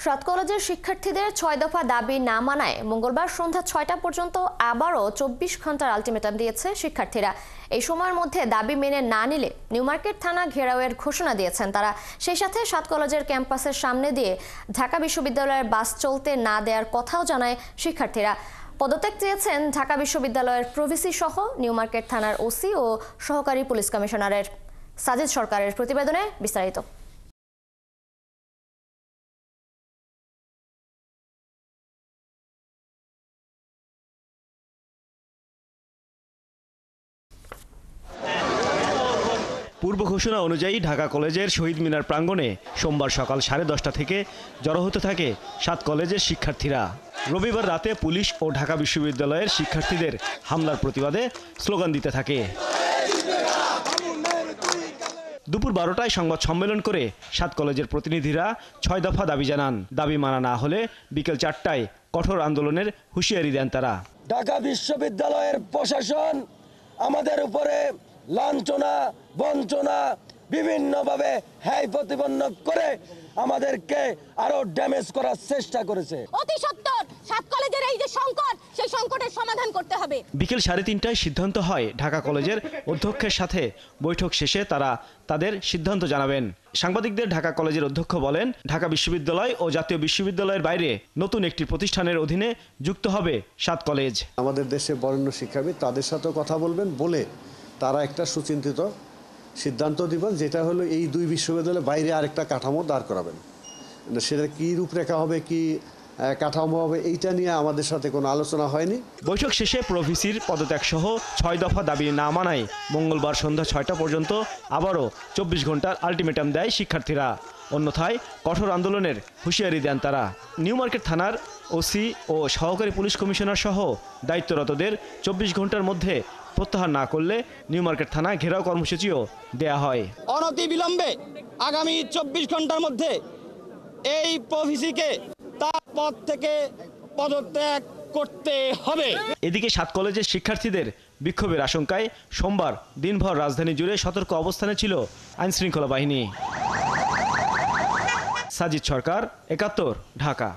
সাত কলেজের শিক্ষার্থীদের ৬ দফা দাবি না মানায় মঙ্গলবার সন্ধ্যা ৬টা পর্যন্ত আবারও ২৪ ঘন্টার আলটিমেটাম দিয়েছে শিক্ষার্থীরা। এই সময়ের মধ্যে দাবি মেনে না নিলে নিউ মার্কেট থানা ঘেরাওয়ের ঘোষণা দিয়েছেন তারা। সেই সাথে সাত কলেজের ক্যাম্পাসের সামনে দিয়ে ঢাকা বিশ্ববিদ্যালয়ের বাস চলতে না দেওয়ার কথাও জানায় শিক্ষার্থীরা। পদত্যাগ চেয়েছেন ঢাকা বিশ্ববিদ্যালয়ের প্রভিসি সহ নিউ মার্কেট থানার ওসি ও সহকারী পুলিশ কমিশনারের। সাজিদ সরকারের প্রতিবেদনে বিস্তারিত। পূর্ব ঘোষণা অনুযায়ী ঢাকা কলেজের শহীদ মিনার প্রাঙ্গণে সোমবার সকাল 10:30 থেকে জড়ো হতে থাকে সাত কলেজের শিক্ষার্থীরা। রবিবার রাতে পুলিশ ও ঢাকা বিশ্ববিদ্যালয়ের শিক্ষার্থীদের হামলার প্রতিবাদে স্লোগান দিতে থাকে। দুপুর 12টায় সংবাদ সম্মেলন করে সাত কলেজের প্রতিনিধিরা ৬ দফা দাবি জানান। দাবি মানা না হলে বিকেল 4টায় কঠোর আন্দোলনের হুঁশিয়ারি দেন তারা। ঢাকা বিশ্ববিদ্যালয়ের প্রশাসন আমাদের উপরে লাঞ্ছনা, বঞ্চনা, বিভিন্নভাবে হ্যায় প্রতিপন্ন করে আমাদেরকে আরো ড্যামেজ করার চেষ্টা করেছে। অতি সত্বর সাত কলেজের এই যে সংকট, সেই সংকটের সমাধান করতে হবে। বিকেল 3:30টায় সিদ্ধান্ত হয় ঢাকা কলেজের অধ্যক্ষের সাথে বৈঠক শেষে তারা তাদের সিদ্ধান্ত জানাবেন। সাংবাদিকদের ঢাকা কলেজের অধ্যক্ষ বলেন, ঢাকা বিশ্ববিদ্যালয় ও জাতীয় বিশ্ববিদ্যালয়ের বাইরে নতুন একটি প্রতিষ্ঠানের অধীনে যুক্ত হবে সাত কলেজ। আমাদের দেশে বরেণ্য শিক্ষাবিদ তাদের সাথেও কথা বলবেন, বলে তারা একটা সুচিন্তিত সিদ্ধান্ত দিবেন, যেটা হলো এই দুই বিশ্ববিদ্যালয়ের বাইরে আরেকটা কাঠামো দাঁড় করাবেন। সেটা কী রূপরেখা হবে, কি কাঠামো হবে, এইটা নিয়ে আমাদের সাথে কোনো আলোচনা হয়নি। বৈঠক শেষে প্রভিসির পদত্যাগ সহ ৬ দফা দাবি না মানায় মঙ্গলবার সন্ধ্যা ৬টা পর্যন্ত আবারও ২৪ ঘন্টার আলটিমেটাম দেয় শিক্ষার্থীরা। অন্যথায় কঠোর আন্দোলনের হুঁশিয়ারি দেন তারা। নিউ মার্কেট থানার ওসি ও সহকারী পুলিশ কমিশনার সহ দায়িত্বরতদের ২৪ ঘন্টার মধ্যে প্রত্যাহার না করলে নিউ মার্কেট থানা ঘেরাও কর্মসূচিও দেয়া হয়। অনতিবিলম্বে আগামী ২৪ ঘন্টার মধ্যে এই প্রভিসিকে তার পদ থেকে পদত্যাগ করতে হবে। এদিকে সাত কলেজের শিক্ষার্থীদের বিক্ষোভের আশঙ্কায় সোমবার দিনভর রাজধানী জুড়ে সতর্ক অবস্থানে ছিল আইনশৃঙ্খলা বাহিনী। সাজিদ সরকার, ৭১, ঢাকা।